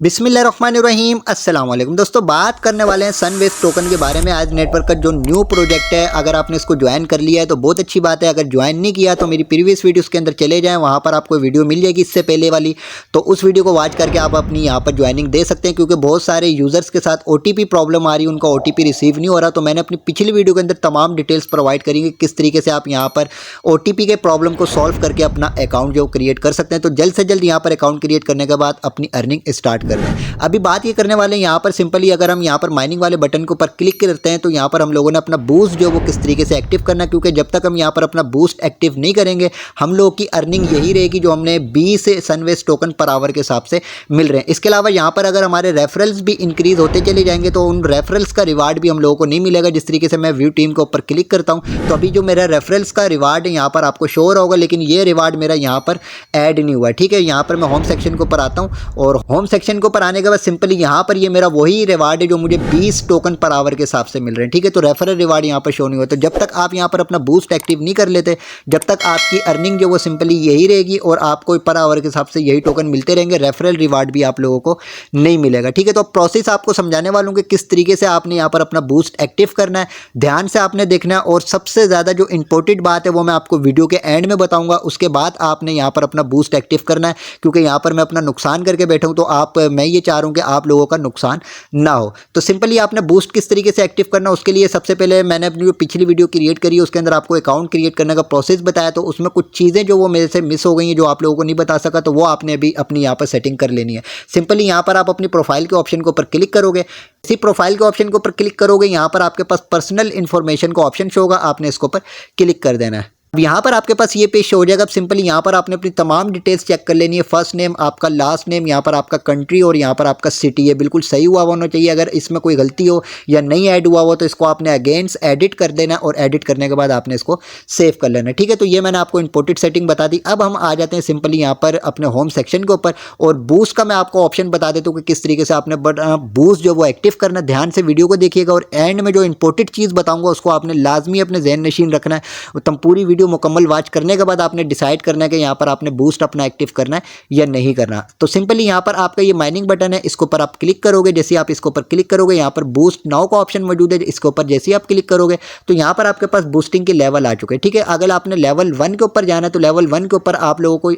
बिस्मिल्लाहिर्रहमानिर्रहीम अस्सलाम वालेकुम दोस्तों, बात करने वाले हैं सनवेव टोकन के बारे में। आज नेटवर्क का जो न्यू प्रोजेक्ट है, अगर आपने इसको ज्वाइन कर लिया है तो बहुत अच्छी बात है। अगर ज्वाइन नहीं किया तो मेरी प्रीवियस वीडियोस के अंदर चले जाएं, वहां पर आपको वीडियो मिल जाएगी इससे पहले वाली, तो उस वीडियो को वॉच करके आप अपनी यहाँ पर ज्वाइनिंग दे सकते हैं। क्योंकि बहुत सारे यूजर्स के साथ OTP प्रॉब्लम आ रही है, उनका OTP रिसीव नहीं हो रहा। तो मैंने अपनी पिछली वीडियो के अंदर तमाम डिटेल्स प्रोवाइड करी कि किस तरीके से आप यहाँ पर OTP के प्रॉब्लम को सॉल्व करके अपना अकाउंट जो क्रिएट कर सकते हैं। तो जल्द से जल्द यहाँ पर अकाउंट क्रिएट करने के बाद अपनी अर्निंग स्टार्ट कर लें। अभी बात ये करने वाले हैं यहाँ पर सिंपली, अगर हम यहाँ पर माइनिंग वाले बटन के ऊपर क्लिक करते हैं तो यहाँ पर हम लोगों ने अपना बूस्ट जो वो किस तरीके से एक्टिव करना है। क्योंकि जब तक हम यहाँ पर अपना बूस्ट एक्टिव नहीं करेंगे, हम लोगों की अर्निंग यही रहेगी जो हमने 20 से सनवेव टोकन पर आवर के हिसाब से मिल रहे हैं। इसके अलावा यहाँ पर अगर हमारे रेफरल्स भी इंक्रीज होते चले जाएंगे तो उन रेफरल्स का रिवार्ड भी हम लोगों को नहीं मिलेगा। जिस तरीके से मैं व्यू टीम के ऊपर क्लिक करता हूँ तो अभी जो मेरा रेफरल्स का रिवार्ड है यहाँ पर आपको शो हो रहा होगा, लेकिन ये रिवार्ड मेरा यहाँ पर ऐड नहीं हुआ है। ठीक है, यहाँ पर मैं होम सेक्शन के ऊपर आता हूँ और होम सेक्शन के ऊपर आने के बाद सिंपली यहाँ पर ये मेरा वही रिवार्ड है जो मुझे 20 टोकन पर आवर के हिसाब से मिल रहे हैं। ठीक है, तो रेफरल रिवार्ड यहाँ पर शो नहीं हुआ। तो जब तक आप यहाँ पर अपना बूस्ट एक्टिव नहीं कर लेते, जब तक आपकी अर्निंग जो वो सिंपली यही रहेगी और आपको पर आवर के हिसाब से यही टोकन मिलते रहेंगे। रेफरल रिवार्ड भी आप लोगों को नहीं मिलेगा। ठीक है, तो प्रोसेस आपको समझाने वालों कि किस तरीके से आपने यहाँ पर अपना बूस्ट एक्टिव करना है, ध्यान से आपने देखना है। और सबसे ज़्यादा जो इंपॉर्टेंट बात है वो मैं आपको वीडियो के एंड में बताऊंगा। उसके बाद आपने यहाँ पर अपना बूस्ट एक्टिव करना है, क्योंकि यहाँ पर मैं अपना नुकसान करके बैठा हूँ। तो मैं ये चाह रहा हूँ कि आप लोगों का नुकसान ना हो। तो सिंपली आपने बूस्ट किस तरीके से एक्टिव करना, उसके लिए सबसे पहले मैंने अपनी जो पिछली वीडियो क्रिएट करी है उसके अंदर आपको अकाउंट क्रिएट करने का प्रोसेस बताया। तो उसमें कुछ चीज़ें जो वो मेरे से मिस हो गई हैं, जो आप लोगों को नहीं बता सका, तो वो आपने अभी अपनी यहाँ पर सेटिंग कर लेनी है। सिंपली यहाँ पर आप अपनी प्रोफाइल के ऑप्शन के ऊपर क्लिक करोगे। इसी प्रोफाइल के ऑप्शन के ऊपर क्लिक करोगे, यहाँ पर आपके पास पर्सनल इन्फॉर्मेशन का ऑप्शन शो होगा, आपने इसके ऊपर क्लिक कर देना है। अब यहाँ पर आपके पास ये पेज शो हो जाएगा। अब सिंपली यहाँ पर आपने अपनी तमाम डिटेल्स चेक कर लेनी है। फर्स्ट नेम आपका, लास्ट नेम, यहाँ पर आपका कंट्री और यहाँ पर आपका सिटी है, बिल्कुल सही हुआ होना चाहिए। अगर इसमें कोई गलती हो या नहीं ऐड हुआ हो तो इसको आपने अगेंस्ट एडिट कर देना और एडिट करने के बाद आपने इसको सेव कर लेना। ठीक है, तो ये मैंने आपको इंपोर्टेंट सेटिंग बता दी। अब हम आ जाते हैं सिंपली यहाँ पर अपने होम सेक्शन के ऊपर और बूस्ट का मैं आपको ऑप्शन बता देता हूँ कि किस तरीके से आपने बूस्ट जो वो एक्टिव करना। ध्यान से वीडियो को देखिएगा और एंड में जो इंपॉर्टेंट चीज़ बताऊँगा उसको आपने लाजमी अपने जहन नशीन रखना है। तुम पूरी वीडियो मुकम्मल वॉच करने के बाद आपने डिसाइड करना है कि यहाँ पर आपने बूस्ट अपना एक्टिव करना है या नहीं करना। तो सिंपली यहाँ पर आपका ये माइनिंग बटन है, इसके ऊपर आप क्लिक करोगे। जैसे आप इसके ऊपर क्लिक करोगे, यहाँ पर बूस्ट नाउ का ऑप्शन मौजूद है, इसके ऊपर जैसे आप क्लिक करोगे तो यहाँ पर आपके पास बूस्टिंग के लेवल आ चुके हैं। ठीक है, अगर आपने लेवल 1 के ऊपर जाना है तो लेवल 1 के ऊपर आप लोगों को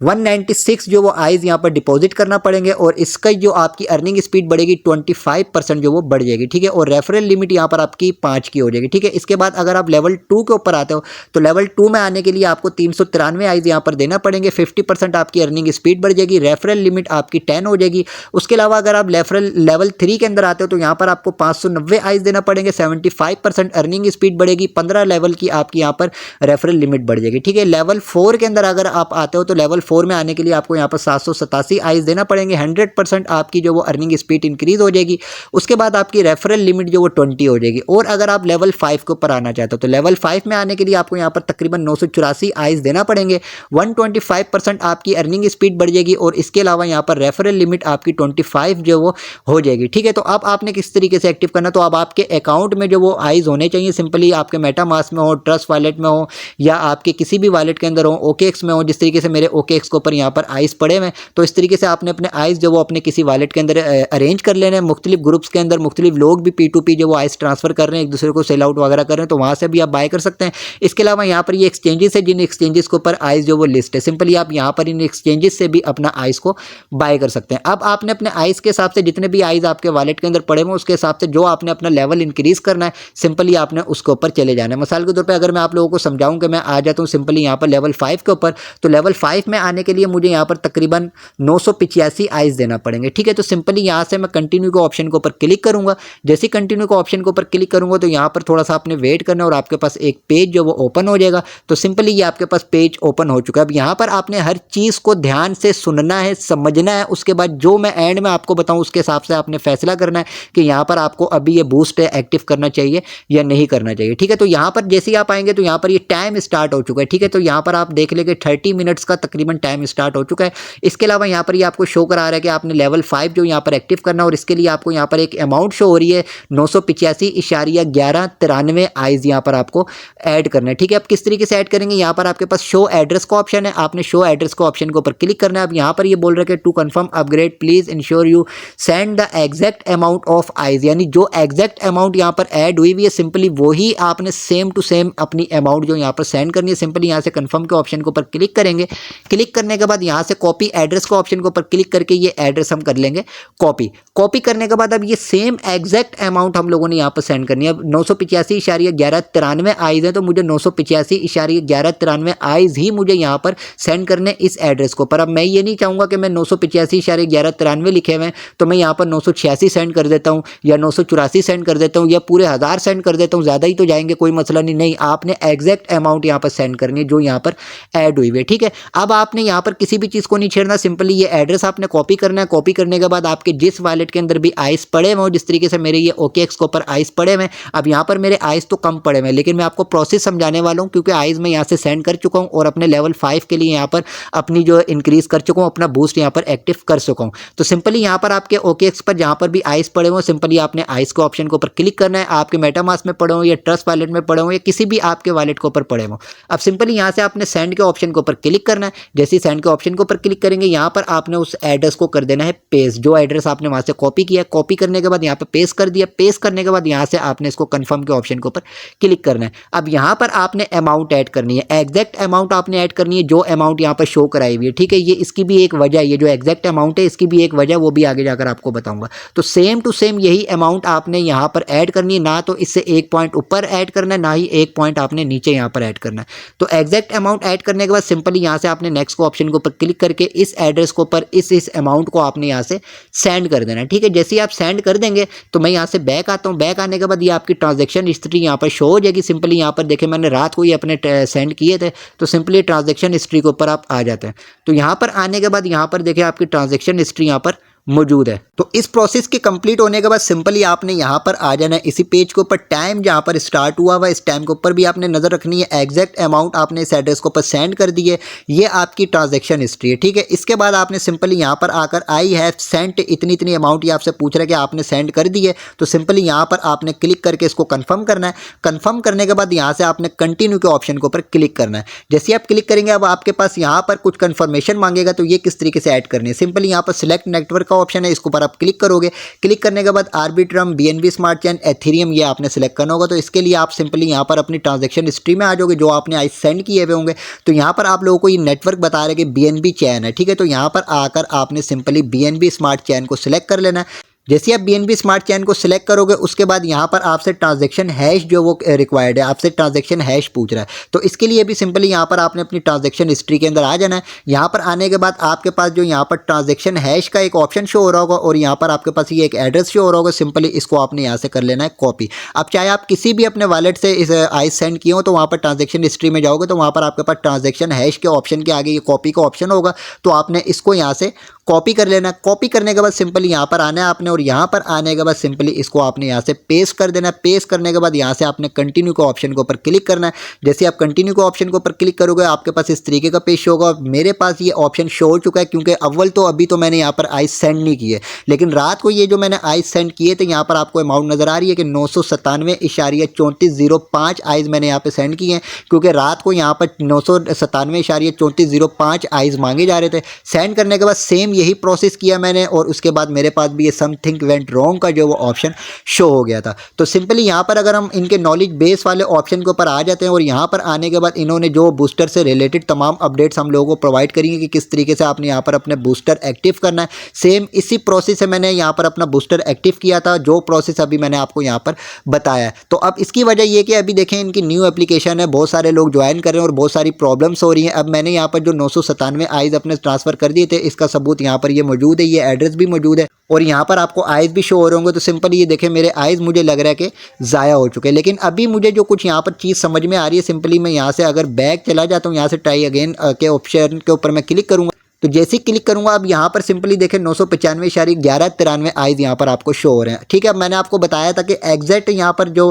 196 जो वो आइज यहाँ पर डिपॉजिट करना पड़ेंगे और इसका जो आपकी अर्निंग स्पीड बढ़ेगी 25% जो वो बढ़ जाएगी। ठीक है, और रेफरल लिमिट यहाँ पर आपकी 5 की हो जाएगी। ठीक है, इसके बाद अगर आप लेवल 2 के ऊपर आते हो तो लेवल 2 में आने के लिए आपको 393 आइज यहाँ पर देना पड़ेंगे। 50% आपकी अर्निंग स्पीड बढ़ जाएगी। रेफरल लिमिट आपकी 10 हो जाएगी। उसके अलावा अगर आप लेवल 3 के अंदर आते हो तो यहाँ पर आपको 590 आइज देना पड़ेंगे। 75% अर्निंग स्पीड बढ़ेगी। 15 लेवल की आपकी यहाँ पर रेफरल लिमिट बढ़ जाएगी। ठीक है, लेवल 4 के अंदर अगर आप आते हो तो लेवल 4 में आने के लिए आपको यहाँ पर 787 आइज देना पड़ेंगे। 100% आपकी जो वो अर्निंग स्पीड इंक्रीज हो जाएगी। उसके बाद आपकी रेफरल लिमिट जो वो 20 हो जाएगी। और अगर आप लेवल 5 के ऊपर आना चाहते हो तो लेवल 5 में आने के लिए आपको यहाँ पर तकरीबन 984 आइज देना पड़ेंगे। 125% आपकी अर्निंग स्पीड बढ़ जाएगी और इसके अलावा यहाँ पर रेफरल लिमिट आपकी 25 जो वो हो जाएगी। ठीक है, तो अब आपने किस तरीके से एक्टिव करना, तो अब आपके अकाउंट में जो वो आइज होने चाहिए, सिंपली आपके मेटामास्क में हो, ट्रस्ट वॉलेट में हो या आपके किसी भी वॉलेट के अंदर हो, OKX में हो। जिस तरीके से मेरे OKX के ऊपर यहाँ पर आइज पड़े हुए, तो इस तरीके से आपने अपने आइज जो वो अपने किसी वॉलेट के अंदर अरेंज कर लेने हैं। मुख्तलिफ ग्रुप्स के अंदर मुख्तलिफ लोग भी P2P जो वो आइज ट्रांसफर कर रहे हैं, एक दूसरे को सेल आउट वगैरह कर रहे हैं, तो वहाँ से भी आप बाय कर सकते हैं। इसके अलावा यहाँ पर ये एक्सचेंजेस है, जिन एक्सचेंजेस के ऊपर आइज जो वो लिस्ट है, सिंपली आप यहाँ पर इन एक्सचेंजेस से भी अपना आइज को बाय कर सकते हैं। अब आपने अपने आइज के हिसाब से जितने भी आइज आपके वॉलेट के अंदर पड़े हुए उसके हिसाब से जो आपने अपना लेवल इंक्रीज करना है, सिंपली आपने उसके ऊपर चले जाना है। मिसाल के तौर पर अगर मैं आप लोगों को समझाऊं कि मैं आ जाता हूँ सिंपली यहाँ पर लेवल 5 के ऊपर, तो लेवल 5 में आने के लिए मुझे यहाँ पर तकरीबन 985 आइज देना पड़ेंगे। ठीक है, तो सिंपली यहाँ से मैं कंटिन्यू के ऑप्शन के ऊपर क्लिक करूंगा। जैसे कंटिन्यू के ऑप्शन के ऊपर क्लिक करूंगा तो यहाँ पर थोड़ा सा आपने वेट करना है और आपके पास एक पेज जो वो ओपन हो जाएगा। तो सिंपली ये आपके पास पेज ओपन हो चुका है। अब यहाँ पर आपने हर चीज़ को ध्यान से सुनना है, समझना है। उसके बाद जो मैं एंड में आपको बताऊँ उसके हिसाब से आपने फैसला करना है कि यहाँ पर आपको अभी ये बूस्ट एक्टिव करना चाहिए या नहीं करना चाहिए। ठीक है, तो यहाँ पर जैसे ही आप आएंगे तो यहाँ पर ये टाइम स्टार्ट हो चुका है। ठीक है, तो यहाँ पर आप देख लेंगे 30 मिनट्स का तकरीबन तकरीबन टाइम स्टार्ट हो चुका है। इसके अलावा यहाँ पर ये आपको शो करा रहा है कि आपने लेवल 5 जो यहाँ पर एक्टिव करना है और इसके लिए आपको यहाँ पर एक अमाउंट शो हो रही है 985.1193 आइज यहाँ पर आपको ऐड करना है। ठीक है, अब किस तरीके से ऐड करेंगे, यहाँ पर आपके पास शो एड्रेस का ऑप्शन है, आपने शो एड्रेस का ऑप्शन के ऊपर क्लिक करना है। अब यहाँ पर ये बोल रहा है कि to confirm upgrade please ensure you send the exact amount of eyes, यानी जो एग्जैक्ट अमाउंट यहाँ पर ऐड हुई है सिंपली वही आपने सेम टू सेम अपनी अमाउंट जो यहाँ पर सेंड करनी है। सिंपली यहाँ से कंफर्म के ऑप्शन के ऊपर क्लिक करेंगे। क्लिक करने के बाद यहाँ से कॉपी एड्रेस के ऑप्शन के ऊपर क्लिक करके ये एड्रेस हम कर लेंगे कॉपी करने के बाद अब ये सेम एग्जैक्ट अमाउंट हम लोगों ने यहाँ पर सेंड करनी है। अब 985.1193 आइज है तो मुझे 985.1193 आइज ही मुझे यहाँ पर सेंड करने इस एड्रेस को। पर अब मैं ये नहीं चाहूँगा कि मैं 985.1193 लिखे हुए हैं तो मैं यहाँ पर 986 सेंड कर देता हूँ या 984 सेंड कर देता हूँ या पूरे 1000 सेंड कर देता हूँ, ज़्यादा ही तो जाएंगे, कोई मसला नहीं, आपने एग्जैक्ट अमाउंट यहाँ पर सेंड करनी है जो यहाँ पर ऐड हुई है। ठीक है, अब आपने यहाँ पर किसी भी चीज़ को नहीं छेड़ना, सिंपली ये एड्रेस आपने कॉपी करना है। कॉपी करने के बाद आपके जिस वॉलेट के अंदर भी आइस पड़े हुए, जिस तरीके से मेरे ये OKX के ऊपर आइस पड़े हुए, अब यहाँ पर मेरे आइस तो कम पड़े हुए लेकिन मैं आपको प्रोसेस समझाने वाला हूँ क्योंकि आइस मैं यहाँ से सेंड कर चुका हूँ और अपने लेवल 5 के लिए यहाँ पर अपनी जो इंक्रीज कर चुका हूँ, अपना बूस्ट यहाँ पर एक्टिव कर चुका हूँ। तो सिंपली यहाँ पर आपके OKX पर जहाँ पर भी आइस पड़े हुए सिंपली आपने आइस के ऑप्शन के ऊपर क्लिक करना है। आपके मेटामास्क में पड़े हो या ट्रस्ट वॉलेट में पड़े हो या किसी भी आपके वॉलेट के ऊपर पड़े हो, अब सिंपली यहाँ से आपने सेंड के ऑप्शन के ऊपर क्लिक करना है। जैसे ही सेंड के ऑप्शन के ऊपर क्लिक करेंगे यहाँ पर आपने उस एड्रेस को कर देना है पेस्ट, जो एड्रेस आपने वहाँ से कॉपी किया, कॉपी करने के बाद यहाँ पर पेस्ट कर दिया। पेस्ट करने के बाद यहाँ से आपने इसको कंफर्म के ऑप्शन के ऊपर क्लिक करना है। अब यहाँ पर आपने अमाउंट ऐड करनी है, एग्जैक्ट अमाउंट आपने ऐड करनी है जो अमाउंट यहाँ पर शो कराई हुई है। ठीक है, ये इसकी भी एक वजह है, ये जो एग्जैक्ट अमाउंट है इसकी भी एक वजह, वो भी आगे जाकर आपको बताऊंगा। तो सेम टू सेम यही अमाउंट आपने यहाँ पर ऐड करनी है, ना तो इससे एक पॉइंट ऊपर ऐड करना है ना ही एक पॉइंट आपने नीचे यहाँ पर ऐड करना है। तो एग्जैक्ट अमाउंट ऐड करने के बाद सिंपली यहाँ से आपने नेक्स्ट को ऑप्शन के ऊपर क्लिक करके इस एड्रेस के ऊपर इस अमाउंट को आपने यहाँ से सेंड कर देना है। ठीक है, जैसे ही आप सेंड कर देंगे तो मैं यहाँ से बैक आता हूँ। बैक आने के बाद ये आपकी ट्रांजैक्शन हिस्ट्री यहाँ पर शो हो जाएगी। सिंपली यहाँ पर देखें मैंने रात को ही अपने सेंड किए थे तो सिंपली ट्रांजैक्शन हिस्ट्री के ऊपर आप आ जाते हैं। तो यहाँ पर आने के बाद यहाँ पर देखें आपकी ट्रांजैक्शन हिस्ट्री यहाँ पर मौजूद है। तो इस प्रोसेस के कंप्लीट होने के बाद सिंपली आपने यहाँ पर आ जाना है इसी पेज के ऊपर। टाइम जहाँ पर स्टार्ट हुआ हुआ इस टाइम के ऊपर भी आपने नज़र रखनी है। एग्जैक्ट अमाउंट आपने इस एड्रेस के ऊपर सेंड कर दी है, ये आपकी ट्रांजैक्शन हिस्ट्री है। ठीक है, इसके बाद आपने सिंपली यहाँ पर आकर आई हैव सेंट इतनी अमाउंट ये आपसे पूछ रहा है कि आपने सेंड कर दी है, तो सिंपली यहाँ पर आपने क्लिक करके इसको कन्फर्म करना है। कन्फर्म करने के बाद यहाँ से आपने कंटिन्यू के ऑप्शन के ऊपर क्लिक करना है। जैसे आप क्लिक करेंगे अब आपके पास यहाँ पर कुछ कन्फर्मेशन मांगेगा, तो ये किस तरीके से ऐड करनी है। सिंपली यहाँ पर सिलेक्ट नेटवर्क का ऑप्शन है, इसके ऊपर आप क्लिक करोगे। क्लिक करने के बाद Arbitrum, BNB smart chain, Ethereum ये आपने सेलेक्ट करना होगा। तो इसके लिए आप सिंपली यहाँ पर अपनी ट्रांजैक्शन हिस्ट्री में आ जाओगे जो आपने आज सेंड किए हुए होंगे। तो यहाँ पर आप लोगों को ये नेटवर्क बता रहे हैं कि BNB चैन है। ठीक है, तो यहाँ पर आकर आपने सिंपली BNB स्मार्ट चैन को सिलेक्ट कर लेना है। जैसे आप BNB स्मार्ट चैन को सिलेक्ट करोगे उसके बाद यहाँ पर आपसे ट्रांजैक्शन हैश जो वो रिक्वायर्ड है, आपसे ट्रांजैक्शन हैश पूछ रहा है। तो इसके लिए भी सिंपली यहाँ पर आपने अपनी ट्रांजैक्शन हिस्ट्री के अंदर आ जाना है। यहाँ पर आने के बाद आपके पास जो यहाँ पर ट्रांजैक्शन हैश का एक ऑप्शन शो हो रहा होगा और यहाँ पर आपके पास ये एक एड्रेस शो हो रहा होगा। सिंपली इसको आपने यहाँ से कर लेना है कॉपी। अब चाहे आप किसी भी अपने वॉलेट से इस आइस सेंड किए हो तो वहाँ पर ट्रांजैक्शन हिस्ट्री में जाओगे तो वहाँ पर आपके पास ट्रांजैक्शन हैश के ऑप्शन के आगे ये कॉपी का ऑप्शन होगा, तो आपने इसको यहाँ से कॉपी कर लेना। कॉपी करने के बाद सिंपली यहाँ पर आना है आपने और यहाँ पर आने के बाद सिंपली इसको आपने यहाँ से पेस्ट कर देना है। पेस्ट करने के बाद यहाँ से आपने कंटिन्यू के ऑप्शन के ऊपर क्लिक करना है। जैसे आप कंटिन्यू के ऑप्शन के ऊपर क्लिक करोगे आपके पास इस तरीके का पेज होगा। मेरे पास ये ऑप्शन शो हो चुका है क्योंकि अव्वल तो अभी तो मैंने यहाँ पर आइस सेंड नहीं किए, लेकिन रात को ये जो मैंने आइस सेंड किए थे यहाँ पर आपको अमाउंट नजर आ रही है कि 997.3405 आइस मैंने यहाँ पे सेंड किए हैं क्योंकि रात को यहाँ पर 997.3405 आइस मांगे जा रहे थे। सेंड करने के बाद सेम यही प्रोसेस किया मैंने और उसके बाद मेरे पास भी ये समथिंग वेंट रॉन्ग का जो वो ऑप्शन शो हो गया था। तो सिंपली यहाँ पर अगर हम इनके नॉलेज बेस वाले ऑप्शन के ऊपर आ जाते हैं और यहाँ पर आने के बाद इन्होंने जो बूस्टर से रिलेटेड तमाम अपडेट्स हम लोगों को प्रोवाइड करेंगे कि किस तरीके से आपने यहाँ पर अपने बूस्टर एक्टिव करना है। सेम इसी प्रोसेस से मैंने यहाँ पर अपना बूस्टर एक्टिव किया था, जो प्रोसेस अभी मैंने आपको यहाँ पर बताया है। तो अब इसकी वजह ये कि अभी देखें इनकी न्यू एप्लीकेशन है, बहुत सारे लोग ज्वाइन कर रहे हैं और बहुत सारी प्रॉब्लम्स हो रही हैं। अब मैंने यहाँ पर जो 997 आइज अपने ट्रांसफ़र कर दिए थे इसका सबूत यहाँ पर ये मौजूद है, ये एड्रेस भी मौजूद है और यहाँ पर आपको आइज भी शो हो रहे होंगे। तो सिंपली ये देखें मेरे आइज मुझे लग रहा है कि ज़ाया हो चुके हैं, लेकिन अभी मुझे जो कुछ यहाँ पर चीज़ समझ में आ रही है, सिंपली मैं यहाँ से अगर बैक चला जाता हूँ, यहाँ से ट्राई अगेन के ऑप्शन के ऊपर मैं क्लिक करूँगा तो जैसे ही क्लिक करूंगा अब यहाँ पर सिंपली देखें 995.1193 आइज यहाँ पर आपको शो हो रहे हैं। ठीक है, अब मैंने आपको बताया था कि एग्जैक्ट यहाँ पर जो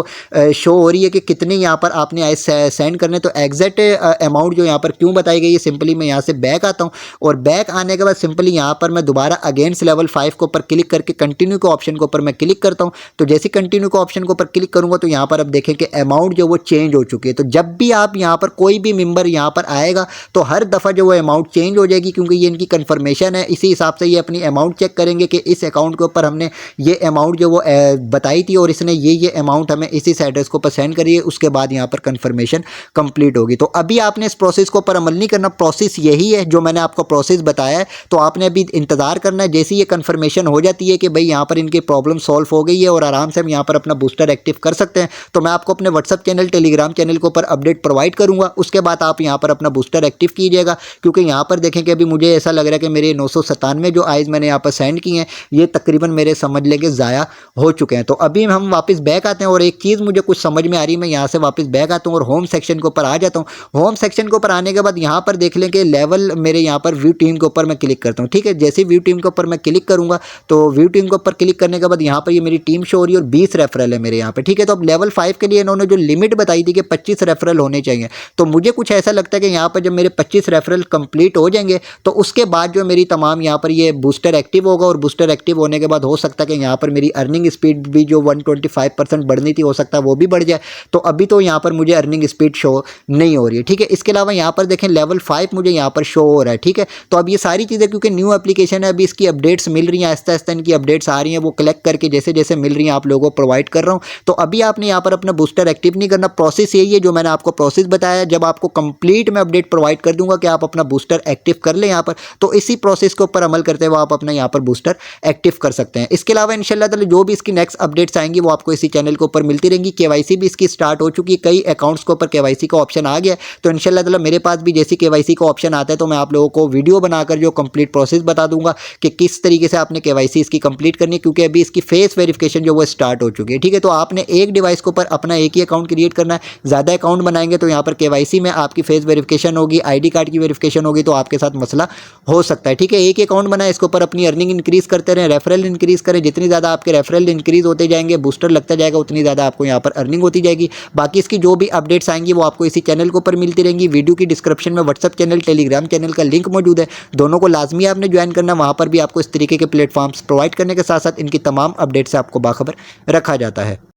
शो हो रही है कि कितने यहाँ पर आपने आइज सेंड करने, तो एग्जैक्ट अमाउंट जो यहाँ पर क्यों बताई गई है, सिंपली मैं यहाँ से बैक आता हूँ और बैक आने के बाद सिंपली यहाँ पर मैं दोबारा अगेंस्ट लेवल 5 के ऊपर क्लिक करके कंटिन्यू के ऑप्शन के ऊपर मैं क्लिक करता हूँ। तो जैसे कंटिन्यू के ऑप्शन के ऊपर क्लिक करूंगा तो यहाँ पर अब देखें कि अमाउंट जो वो चेंज हो चुकी है। तो जब भी आप यहाँ पर कोई भी मेंबर यहाँ पर आएगा तो हर दफ़ा जो वो अमाउंट चेंज हो जाएगी, क्योंकि ये इनकी कन्फर्मेशन है। इसी हिसाब से ये अपनी अमाउंट चेक करेंगे कि इस अकाउंट के ऊपर हमने ये अमाउंट जो वो बताई थी और इसने ये अमाउंट हमें इस एड्रेस को सेंड करिए, उसके बाद यहाँ पर कन्फर्मेशन कंप्लीट होगी। तो अभी आपने इस प्रोसेस को ऊपर अमल नहीं करना, प्रोसेस यही है जो मैंने आपको प्रोसेस बताया है। तो आपने अभी इंतजार करना है, जैसे ये कन्फर्मेशन हो जाती है कि भाई यहाँ पर इनकी प्रॉब्लम सॉल्व हो गई है और आराम से हम यहाँ पर अपना बूस्टर एक्टिव कर सकते हैं, तो मैं आपको अपने व्हाट्सअप चैनल, टेलीग्राम चैनल के ऊपर अपडेट प्रोवाइड करूंगा। उसके बाद आप यहाँ पर अपना बूस्टर एक्टिव कीजिएगा, क्योंकि यहाँ पर देखें कि अभी मुझे ऐसा लग रहा है कि मेरे 997 जो आइज मैंने यहाँ पर सेंड किए हैं ये तकरीबन मेरे समझ लेके ज़ाया हो चुके हैं। तो अभी हम वापस बैक आते हैं और एक चीज़ मुझे कुछ समझ में आ रही है, मैं यहाँ से वापस बैक आता हूँ और होम सेक्शन के ऊपर आ जाता हूँ। होम सेक्शन के ऊपर आने के बाद यहाँ पर देख लें कि लेवल मेरे यहाँ पर व्यू टीम के ऊपर मैं क्लिक करता हूँ। ठीक है, जैसे व्यू टीम के ऊपर मैं क्लिक करूँगा तो व्यू टीम के ऊपर क्लिक करने के बाद यहाँ पर ये मेरी टीम शो हो रही है और 20 रेफरल है मेरे यहाँ पे। ठीक है, तो अब लेवल 5 के लिए इन्होंने जो लिमिट बताई थी कि 25 रेफरल होने चाहिए, तो मुझे कुछ ऐसा लगता है कि यहाँ पर जब मेरे 25 रेफरल कंप्लीट हो जाएंगे तो उसके बाद जो मेरी तमाम यहाँ पर ये बूस्टर एक्टिव होगा और बूस्टर एक्टिव होने के बाद हो सकता है कि यहाँ पर मेरी अर्निंग स्पीड भी जो 125% बढ़नी थी हो सकता है वो भी बढ़ जाए। तो अभी तो यहाँ पर मुझे अर्निंग स्पीड शो नहीं हो रही है। ठीक है, इसके अलावा यहाँ पर देखें लेवल 5 मुझे यहाँ पर शो हो रहा है। ठीक है, तो अब ये सारी चीज़ें क्योंकि न्यू एप्लीकेशन है, अभी इसकी अपडेट्स मिल रही हैं, आहिस्ता आहिस्ता इनकी अपडेट्स आ रही हैं, वो कलेक्ट करके जैसे जैसे मिल रही हैं आप लोगों को प्रोवाइड कर रहा हूँ। तो अभी आपने यहाँ पर अपना बूस्टर एक्टिव नहीं करना, प्रोसेस यही है जो मैंने आपको प्रोसेस बताया। जब आपको कंप्लीट मैं अपडेट प्रोवाइड कर दूंगा कि आप अपना बूस्टर एक्टिव कर लें यहाँ पर, तो इसी प्रोसेस के ऊपर अमल करते हुए आप अपना यहाँ पर बूस्टर एक्टिव कर सकते हैं। इसके अलावा इंशाल्लाह ताला जो भी इसकी नेक्स्ट अपडेट्स आएंगी वो आपको इसी चैनल के ऊपर मिलती रहेंगी। केवाईसी भी इसकी स्टार्ट हो चुकी है, कई अकाउंट्स के ऊपर केवाईसी का ऑप्शन आ गया, तो इंशाल्लाह ताला मेरे पास भी जैसी केवाईसी का ऑप्शन आता है तो मैं आप लोगों को वीडियो बनाकर जो कंप्लीट प्रोसेस बता दूंगा कि किस तरीके से आपने केवाईसी इसकी कंप्लीट करनी है, क्योंकि अभी इसकी फेस वेरिफिकेशन जो वो स्टार्ट हो चुकी है। ठीक है, तो आपने एक डिवाइस के ऊपर अपना एक ही अकाउंट क्रिएट करना है। ज़्यादा अकाउंट बनाएंगे तो यहाँ पर केवाईसी में आपकी फेस वेरिफिकेशन होगी, आईडी कार्ड की वेरिफिकेशन होगी, तो आपके साथ मसला हो सकता है। ठीक है, एक ही अकाउंट बनाए, इसके ऊपर अपनी अर्निंग इंक्रीज करते रहें, रेफरल इंक्रीज करें। जितनी ज़्यादा आपके रेफरल इंक्रीज होते जाएंगे, बूस्टर लगता जाएगा, उतनी ज़्यादा आपको यहाँ पर अर्निंग होती जाएगी। बाकी इसकी जो भी अपडेट्स आएंगी वो आपको इसी चैनल के ऊपर मिलती रहेंगी। वीडियो की डिस्क्रिप्शन में व्हाट्सअप चैनल, टेलीग्राम चैनल का लिंक मौजूद है, दोनों को लाजमी आपने ज्वाइन करना। वहाँ पर भी आपको इस तरीके के प्लेटफॉर्म्स प्रोवाइड करने के साथ साथ इनकी तमाम अपडेट से आपको बाखबर रखा जाता है।